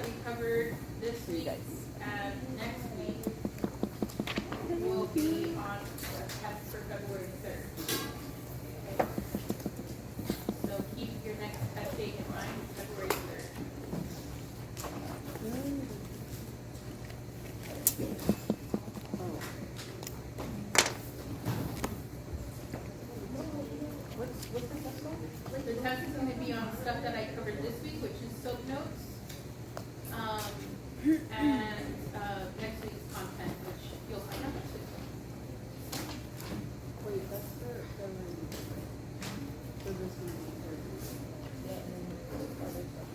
that we covered this week and next week will be on the test for February 3rd. Okay. So keep your next test date in mind, February 3rd. What's the test on? The test is going to be on stuff that I covered this week, which is SOAP notes, and next week's content, which you'll find out next week. Wait, that's for this one. Yeah, and then other stuff.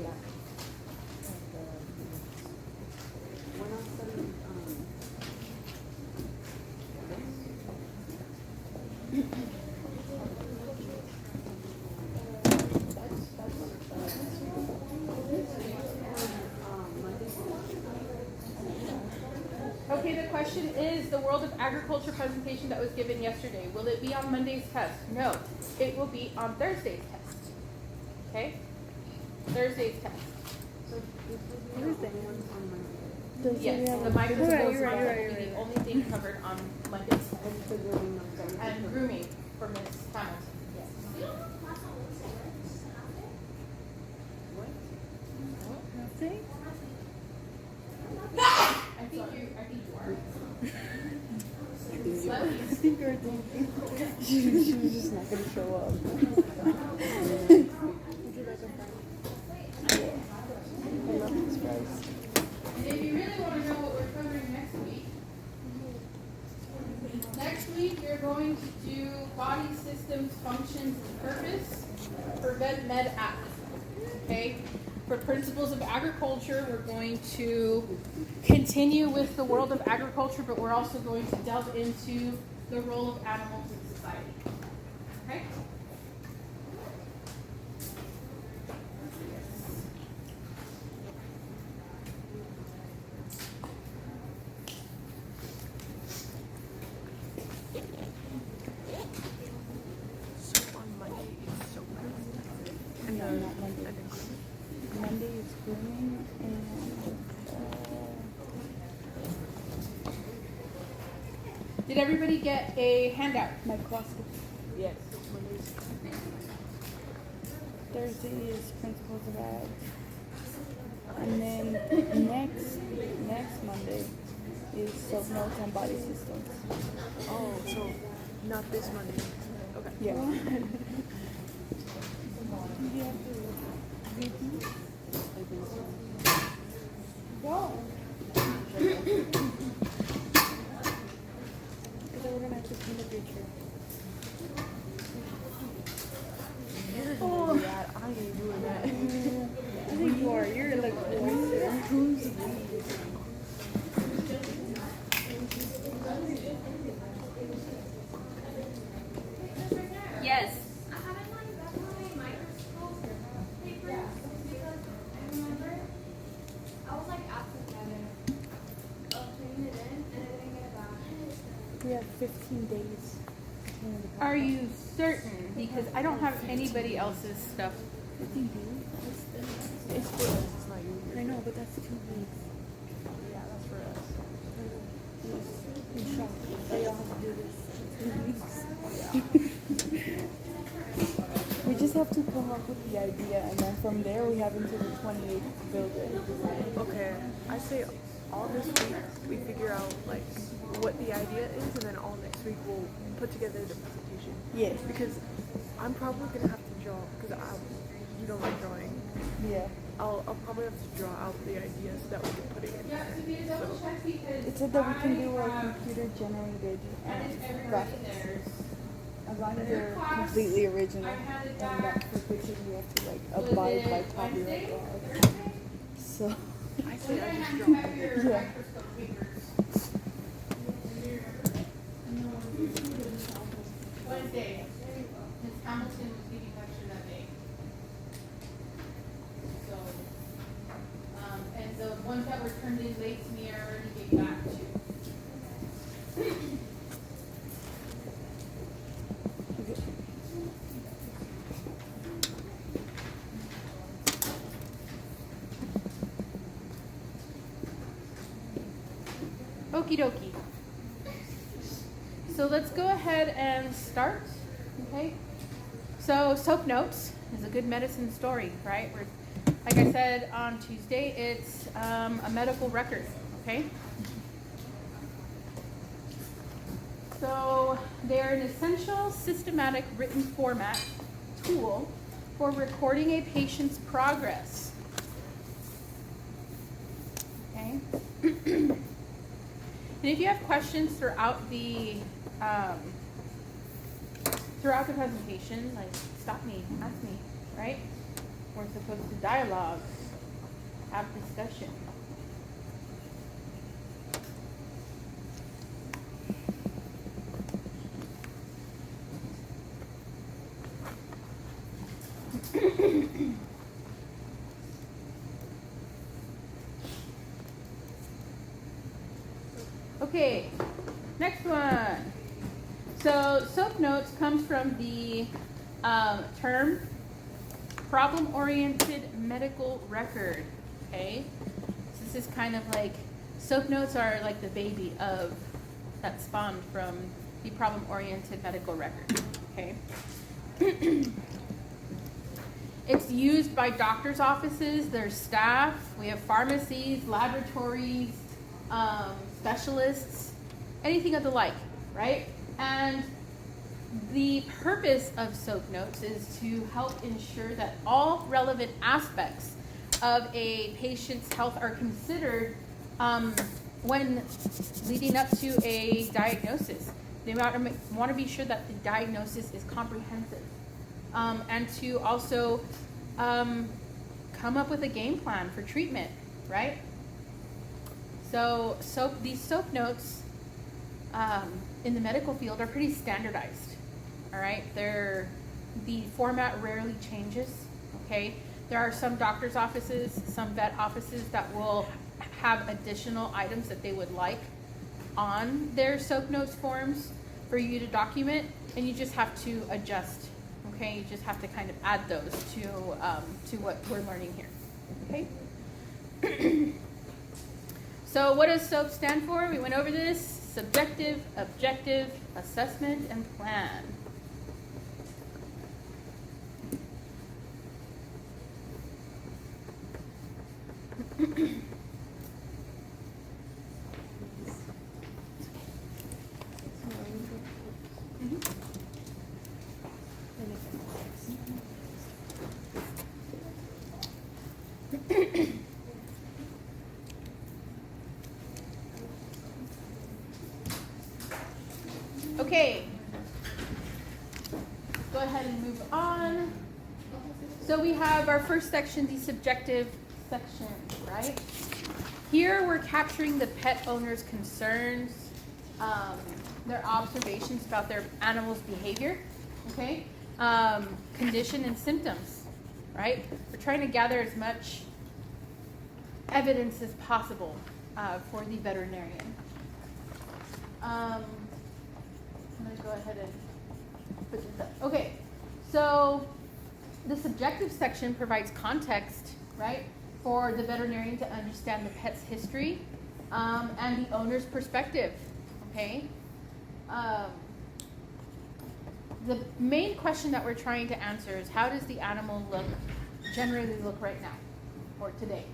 Yeah. We're not studying, Okay, the question is the World of Agriculture presentation that was given yesterday. Will it be on Monday's test? No, it will be on Thursday's test. Okay? Thursday's test. so this will be the ones on Monday. Yes, the microphone will be the only thing covered on Monday's test. And the grooming notes that we And took. grooming for Ms. Hamilton. Yes. What? Nothing? I think you are. I think you're thinking she was just not going to show up. Would you like a fry? I love these fries. And if you really want to know what we're covering next week you're going to do body systems, functions, and purpose for Vet Med app. Okay? For principles of agriculture, we're going to continue with the world of agriculture, but we're also going to delve into the role of animals in society. Okay? So on Monday is so good. No, not Monday. Monday is grooming and Did everybody get a handout? microscopy. Yes. Monday's. Thursday is principles of ag. And then next Monday is SOAP notes on body systems. Oh, so not this Monday. Okay. Yeah. You have to read these? Go. Because we're gonna have to clean the picture. Oh, yeah, I ain't doing that. I think you are. You're like voice. Who's we? Yes. I haven't like done my microscope papers because I remember I was like absent of turning it in and I didn't get it back. We have 15 days. to clean the Are picture. you certain? Because I don't have anybody else's stuff. 15 days? It's for us, it's not you. I know, but that's 2 weeks. Yeah, that's for us. In shock. They all have to do this in 2 weeks. We just have to come up with the idea, and then from there we have until the 28th to build it. Okay, I say all this week we figure out like what the idea is, and then all next week we'll put together the presentation. Yes. Because I'm probably gonna have to draw because you don't like drawing. Yeah. I'll probably have to draw out the idea so that we can put it in Yeah, to be a double check because It said that we can do our computer generated everybody graphics. theirs. As long as they're Class, completely original. I had it And back. that for pictures we have to like Was abide it by Wednesday? copyright laws. Thursday? So I So say you're I gonna just have draw. to have your Yeah. microscope papers. Wednesday. Ms. Hamilton was giving lecture that day. So, and the ones that were turned in late to me, I already gave back to. okay. Okie dokie. So let's go ahead and start. Okay. So SOAP notes is a good medicine story, right? Like I said on Tuesday, it's a medical record. Okay. So they're an essential, systematic written format tool for recording a patient's progress. Okay. And if you have questions throughout the presentation, like stop me, ask me, right? We're supposed to dialogue, have discussion. Okay, next one. So SOAP notes comes from the term problem-oriented medical record. Okay, so this is kind of like SOAP notes are like the baby of that spawned from the problem-oriented medical record. Okay. It's used by doctors' offices, their staff. We have pharmacies, laboratories, specialists, anything of the like, right? And the purpose of SOAP notes is to help ensure that all relevant aspects of a patient's health are considered when leading up to a diagnosis. They want to be sure that the diagnosis is comprehensive, and to also come up with a game plan for treatment, right? So these SOAP notes in the medical field are pretty standardized, all right? The format rarely changes, okay? There are some doctor's offices, some vet offices that will have additional items that they would like on their SOAP notes forms for you to document, and you just have to adjust, okay? You just have to kind of add those to what we're learning here, okay? So what does SOAP stand for? We went over this: subjective, objective, assessment, and plan. Okay, go ahead and move on. So we have our first section, the subjective section, right? Here we're capturing the pet owner's concerns, their observations about their animal's behavior, okay? Condition and symptoms, right? We're trying to gather as much evidence as possible for the veterinarian. I'm going to go ahead and put this up. Okay, so the subjective section provides context, right, for the veterinarian to understand the pet's history and the owner's perspective, okay? The main question that we're trying to answer is, how does the animal generally look right now or today?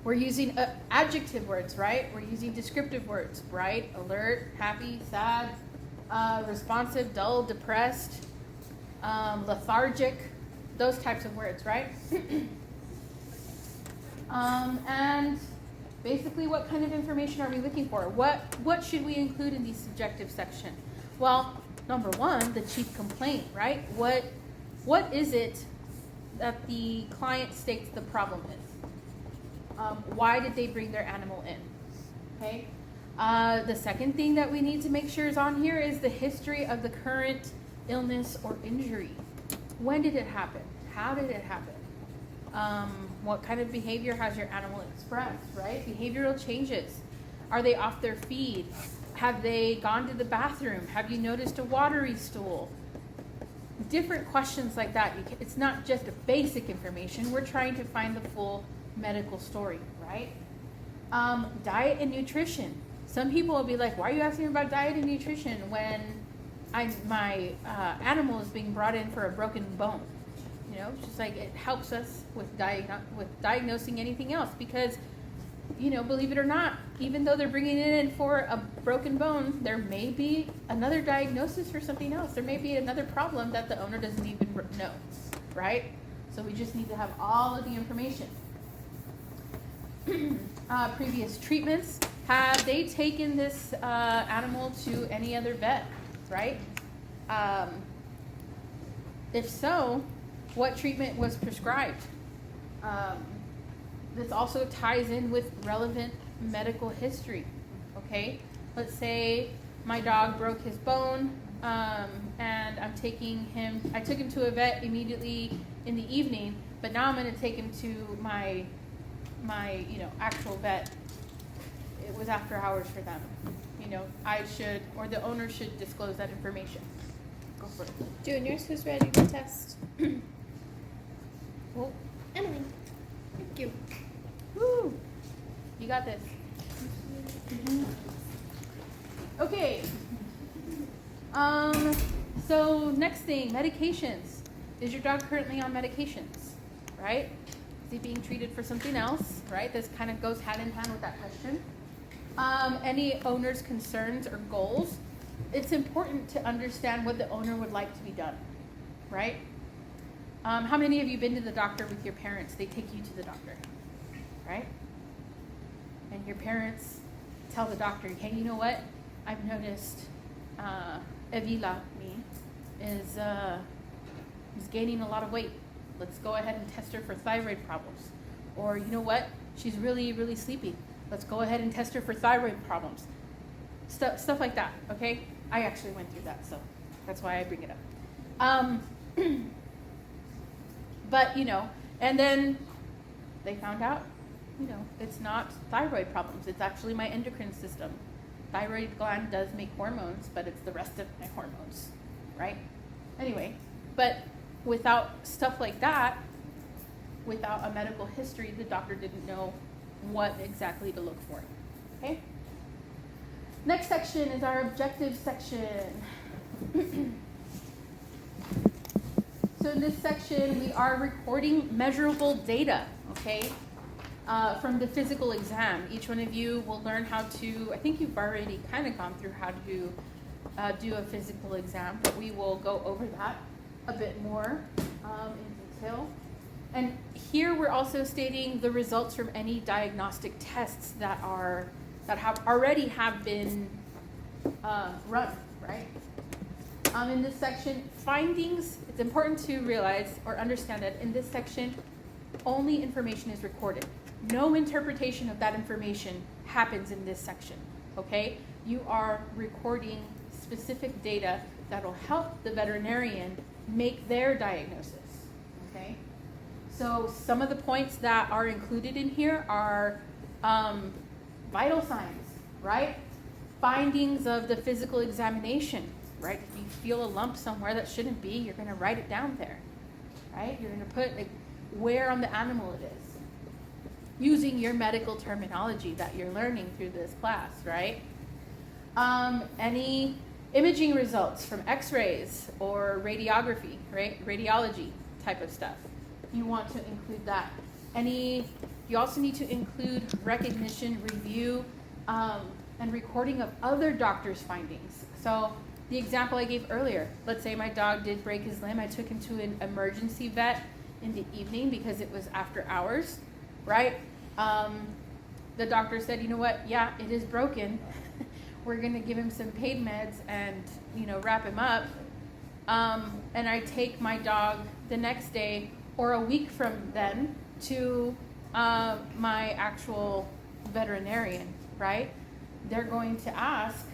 We're using adjective words, right? We're using descriptive words: bright, alert, happy, sad, responsive, dull, depressed, lethargic, those types of words, right? And basically, what kind of information are we looking for? What should we include in the subjective section? Well, number one, the chief complaint, right? What is it that the client states the problem is? Why did they bring their animal in? Okay. The second thing that we need to make sure is on here is the history of the current illness or injury. When did it happen? How did it happen? What kind of behavior has your animal expressed, right? Behavioral changes. Are they off their feed? Have they gone to the bathroom? Have you noticed a watery stool? Different questions like that. It's not just a basic information. We're trying to find the full medical story, right? Diet and nutrition. Some people will be like, why are you asking about diet and nutrition when my animal is being brought in for a broken bone? You know, it's just like it helps us with diagnosing anything else because, you know, believe it or not, even though they're bringing it in for a broken bone, there may be another diagnosis for something else. There may be another problem that the owner doesn't even know, right? So we just need to have all of the information. Previous treatments. Have they taken this animal to any other vet, right? If so, what treatment was prescribed? This also ties in with relevant medical history, okay? Let's say my dog broke his bone, and I took him to a vet immediately in the evening, but now I'm gonna take him to my actual vet. It was after hours for them. You know, I should, or the owner should disclose that information. Go for it. Juniors, who's ready to test? Oh, Emily. Thank you. woo! You got this. Okay. So next thing, medications. Is your dog currently on medications? Right? Is he being treated for something else? Right? This kind of goes hand in hand with that question. Any owner's concerns or goals. It's important to understand what the owner would like to be done, right? How many of you been to the doctor with your parents? They take you to the doctor, right? And your parents tell the doctor, hey, you know what? I've noticed Evila, is gaining a lot of weight. Let's go ahead and test her for thyroid problems. Or you know what? She's really, really sleepy. Let's go ahead and test her for thyroid problems. Stuff like that, okay? I actually went through that, so that's why I bring it up. But, you know, and then they found out, you know, it's not thyroid problems. It's actually my endocrine system. Thyroid gland does make hormones, but it's the rest of my hormones, right? Anyway, but without stuff like that, without a medical history, the doctor didn't know what exactly to look for, okay? Next section is our objective section. So in this section, we are recording measurable data, okay, from the physical exam. Each one of you will learn how to, I think you've already kind of gone through how to do a physical exam, but we will go over that a bit more in detail. And here we're also stating the results from any diagnostic tests that have already been run, right? In this section, findings, it's important to realize or understand that in this section, only information is recorded. No interpretation of that information happens in this section, okay? You are recording specific data that'll help the veterinarian make their diagnosis, okay? So some of the points that are included in here are vital signs, right? Findings of the physical examination, right? If you feel a lump somewhere that shouldn't be, you're gonna write it down there, right? You're gonna put where on the animal it is, using your medical terminology that you're learning through this class, right? Any imaging results from x-rays or radiography, right? Radiology type of stuff. You want to include that. You also need to include recognition, review, and recording of other doctors' findings. So the example I gave earlier, let's say my dog did break his limb. I took him to an emergency vet in the evening because it was after hours, right? The doctor said, you know what? Yeah, it is broken. We're gonna give him some pain meds and, you know, wrap him up. And I take my dog the next day or a week from then to my actual veterinarian, right? They're going to ask,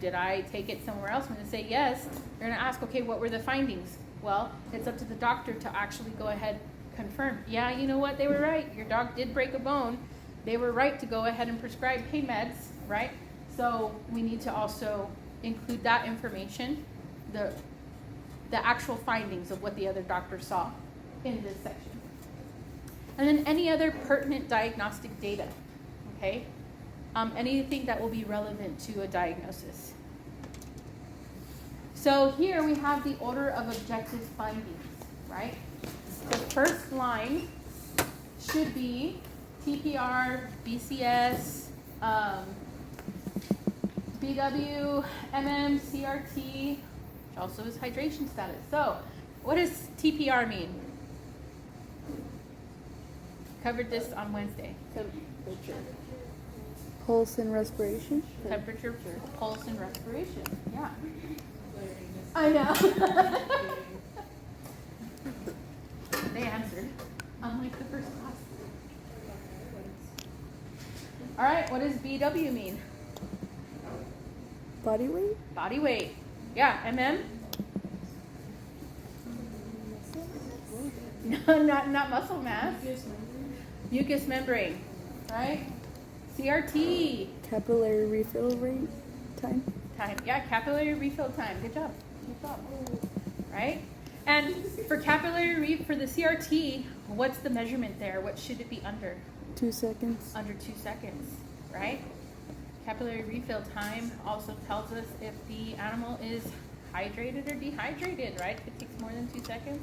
did I take it somewhere else? I'm going to say yes. They're going to ask, okay, what were the findings? Well, it's up to the doctor to actually go ahead confirm. Yeah, you know what? They were right. Your dog did break a bone. They were right to go ahead and prescribe pain meds, right? So we need to also include that information, the actual findings of what the other doctor saw in this section. And then any other pertinent diagnostic data, okay? anything that will be relevant to a diagnosis. So here we have the order of objective findings, right? The first line should be TPR, BCS, BW, MM, CRT, which also is hydration status. So, what does TPR mean? Covered this on Wednesday. Temperature. Pulse and respiration. Temperature, pulse, and respiration. Yeah. I know. They answered, unlike the first class. All right, what does BW mean? Body weight. Body weight. Yeah, MM? No, not muscle mass. Mucous membrane, right? CRT. Capillary refill rate. Time. Yeah, capillary refill time. Good job. Right? And for for the CRT, what's the measurement there? What should it be under? 2 seconds. Under 2 seconds, right? Capillary refill time also tells us if the animal is hydrated or dehydrated, right? If it takes more than 2 seconds,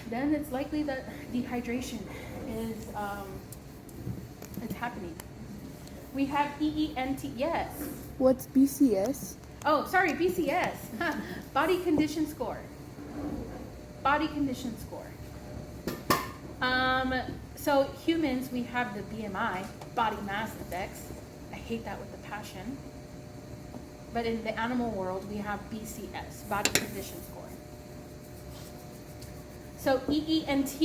then it's likely that dehydration is happening. We have EENT, yes. What's BCS? Oh, sorry, BCS. Body condition score. Body condition score. So humans, we have the BMI, body mass index. I hate that with a passion. But in the animal world, we have BCS, body condition score. So EENT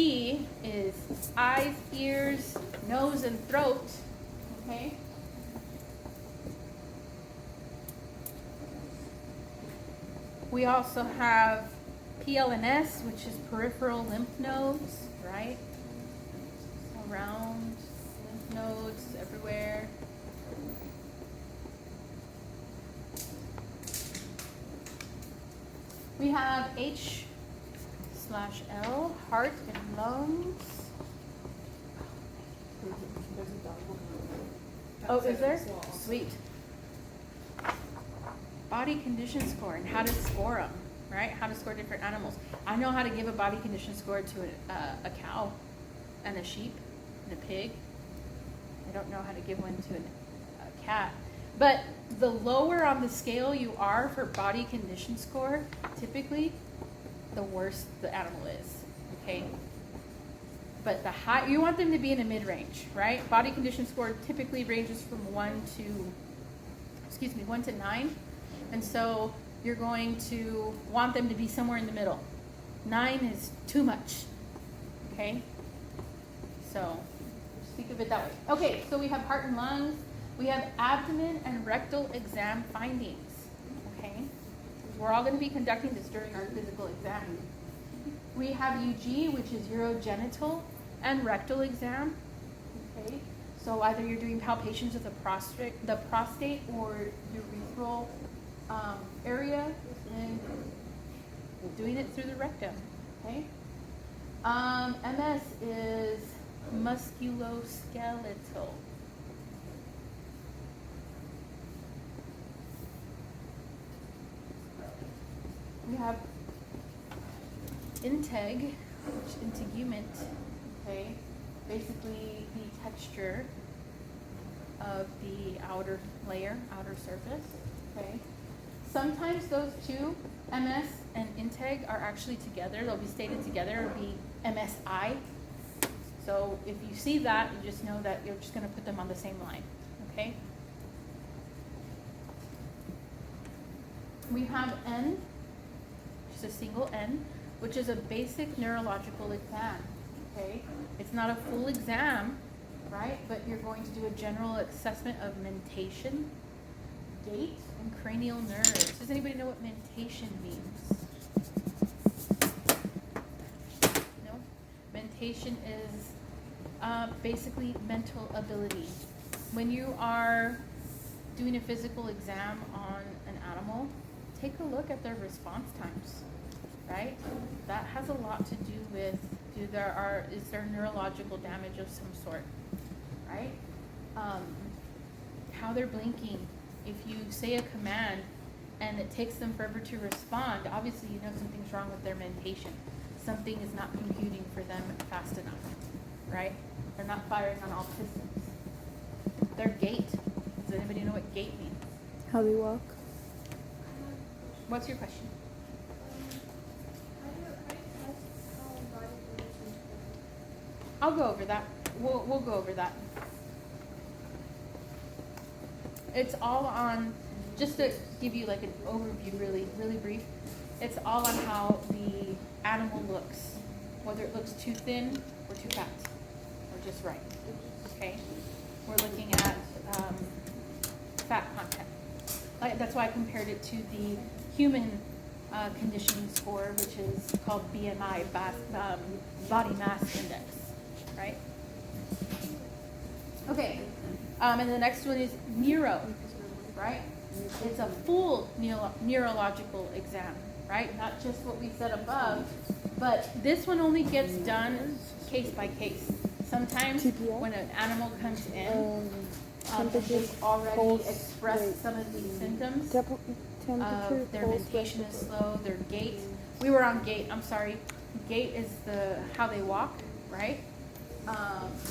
is eyes, ears, nose, and throat. Okay. We also have PLNS, which is peripheral lymph nodes, right? Around lymph nodes everywhere. We have H/L, heart and lungs. Oh, is there? Sweet. Body condition score and how to score them, right? How to score different animals. I know how to give a body condition score to a cow and a sheep and a pig. I don't know how to give one to a cat. But the lower on the scale you are for body condition score, typically, the worse the animal is, okay? But the high, you want them to be in a mid-range, right? Body condition score typically ranges from 1 to 9. And so you're going to want them to be somewhere in the middle. 9 is too much, okay? So just think of it that way. Okay, so we have heart and lungs. We have abdomen and rectal exam findings, okay? We're all going to be conducting this during our physical exam. We have UG, which is urogenital and rectal exam, okay? So either you're doing palpations of the prostate or urethral area, and doing it through the rectum, okay? MS is musculoskeletal. We have integ, integument, okay? Basically the texture of the outer layer, outer surface, okay? Sometimes those two, MS and integ, are actually together. They'll be stated together. It'll be MSI. So if you see that, you just know that you're just going to put them on the same line, okay? We have N, just a single N, which is a basic neurological exam, okay? It's not a full exam, right? But you're going to do a general assessment of mentation, gait, and cranial nerves. Does anybody know what mentation means? No? Mentation is basically mental ability. When you are doing a physical exam on an animal, take a look at their response times, right? That has a lot to do with is there neurological damage of some sort, right? how they're blinking. If you say a command and it takes them forever to respond, obviously you know something's wrong with their mentation. Something is not computing for them fast enough, right? They're not firing on all systems. Their gait. Does anybody know what gait means? How they walk. What's your question? How do you test how body positions work? I'll go over that. We'll go over that. It's all on, just to give you like an overview, really brief. It's all on how the animal looks, whether it looks too thin or too fat, or just right. Okay, we're looking at fat content. That's why I compared it to the human conditioning score, which is called BMI, body mass index, right? Okay, and the next one is neuro, right? It's a full neurological exam, right? Not just what we said above, but this one only gets done case by case. Sometimes TPR? when an animal comes in, Temperature, they've already pulse, expressed rate. some of these symptoms. Temperature, Their pulse, mentation is respiratory. slow, their gait. We were on gait, I'm sorry. Gait is how they walk, right?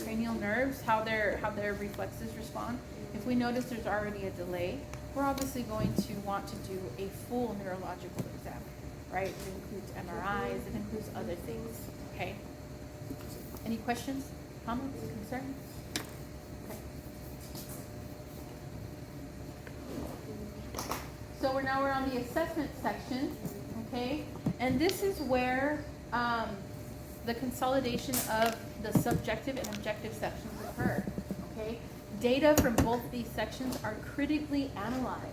Cranial nerves, how their reflexes respond. If we notice there's already a delay, we're obviously going to want to do a full neurological exam, right? It includes MRIs, it includes other things, okay? Any questions, comments, concerns? Okay. So we're on the assessment section, okay? And this is where the consolidation of the subjective and objective sections occur, okay? Data from both these sections are critically analyzed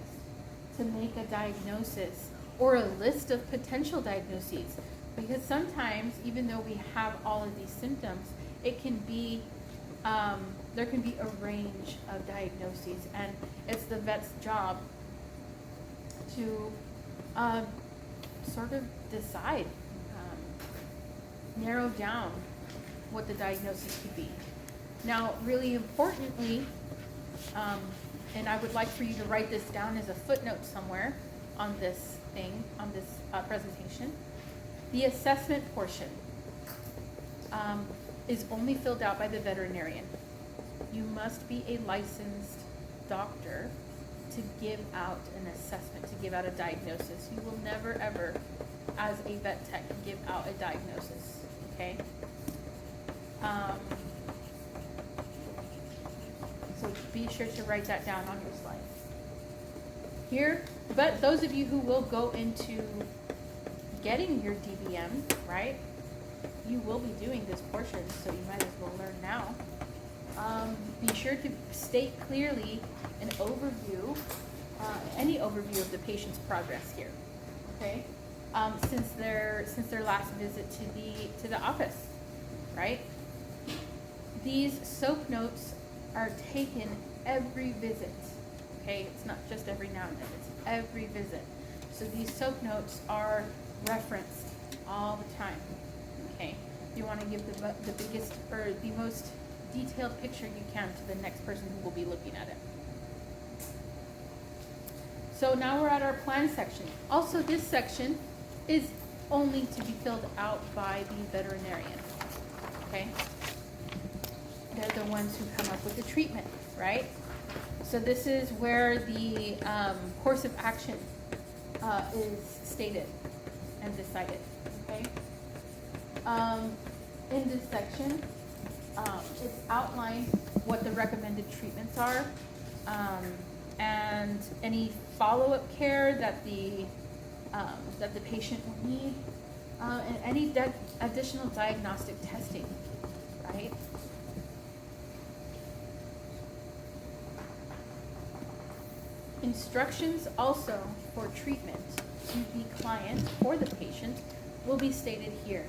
to make a diagnosis or a list of potential diagnoses. Because sometimes, even though we have all of these symptoms, it can be, there can be a range of diagnoses, and it's the vet's job to sort of decide, narrow down what the diagnosis could be. Now, really importantly, and I would like for you to write this down as a footnote somewhere on this thing, on this presentation. The assessment portion is only filled out by the veterinarian. You must be a licensed doctor to give out an assessment, to give out a diagnosis. You will never ever, as a vet tech, give out a diagnosis, okay? So be sure to write that down on your slide. Here, but those of you who will go into getting your DBM, right? You will be doing this portion, so you might as well learn now. Be sure to state clearly an overview, any overview of the patient's progress here, okay? Since their last visit to the office, right? These SOAP notes are taken every visit, okay? It's not just every now and then, it's every visit. So these SOAP notes are referenced all the time, okay? You want to give the biggest or the most detailed picture you can to the next person who will be looking at it. So now we're at our plan section. Also, this section is only to be filled out by the veterinarian, okay? They're the ones who come up with the treatment, right? So this is where the course of action is stated and decided, okay? In this section, it's outlined what the recommended treatments are, and any follow-up care that the patient will need, and any additional diagnostic testing, right? Instructions also for treatment to the client or the patient will be stated here.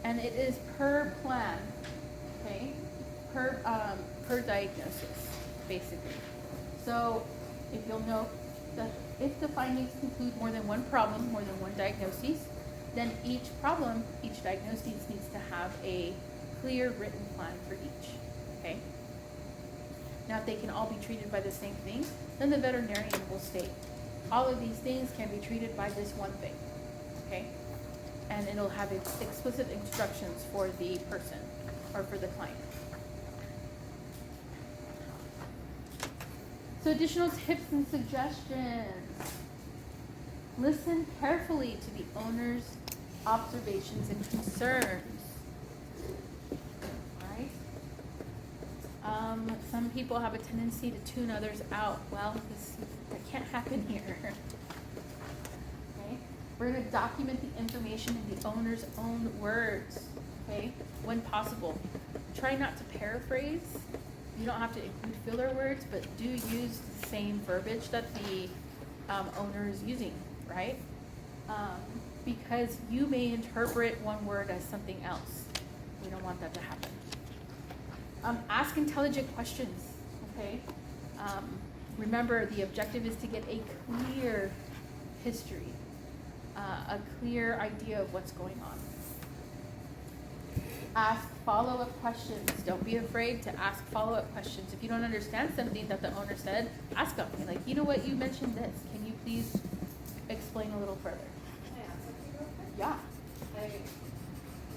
And it is per plan, okay? Per diagnosis, basically. So if you'll note that if the findings include more than one problem, more than one diagnosis, then each problem, each diagnosis needs to have a clear written plan for each, okay? Now, if they can all be treated by the same thing, then the veterinarian will state, all of these things can be treated by this one thing, okay? And it'll have explicit instructions for the person or for the client. So additional tips and suggestions. Listen carefully to the owner's observations and concerns. Alright? Some people have a tendency to tune others out. Well, that can't happen here. Okay? We're going to document the information in the owner's own words, okay, when possible. Try not to paraphrase. You don't have to include filler words, but do use the same verbiage that the owner is using, right? Because you may interpret one word as something else. We don't want that to happen. Ask intelligent questions, okay? Remember, the objective is to get a clear history, a clear idea of what's going on. Ask follow-up questions. Don't be afraid to ask follow-up questions. If you don't understand something that the owner said, ask them. Be like, you know what, you mentioned this. Can you please explain a little further? Can I ask something real quick? Yeah. I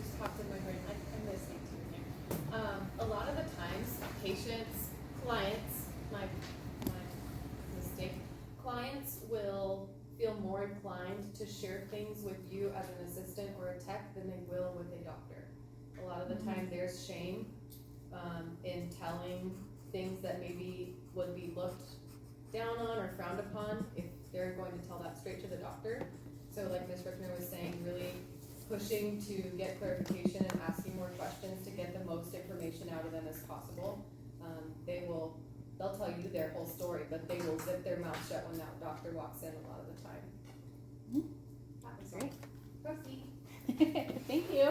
just popped in my brain. I'm listening to you here. A lot of the times, patients, clients, my mistake, clients will feel more inclined to share things with you as an assistant or a tech than they will with a doctor. A lot of the time, there's shame in telling things that maybe would be looked down on or frowned upon if they're going to tell that straight to the doctor. So like Ms. Rickner was saying, really pushing to get clarification and asking more questions to get the most information out of them as possible. They'll tell you their whole story, but they will zip their mouth shut when that doctor walks in a lot of the time. That was Great. Proceed. Thank you.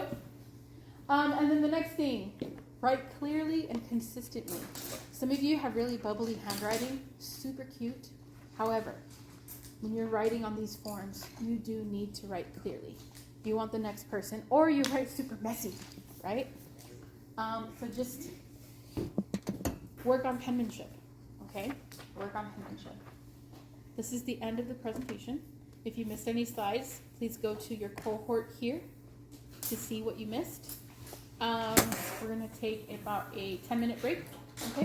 And then the next thing, write clearly and consistently. Some of you have really bubbly handwriting, super cute. However, when you're writing on these forms, you do need to write clearly. You want the next person, or you write super messy, right? So just work on penmanship, okay? Work on penmanship. This is the end of the presentation. If you missed any slides, please go to your cohort here to see what you missed. We're going to take about a 10-minute break, okay?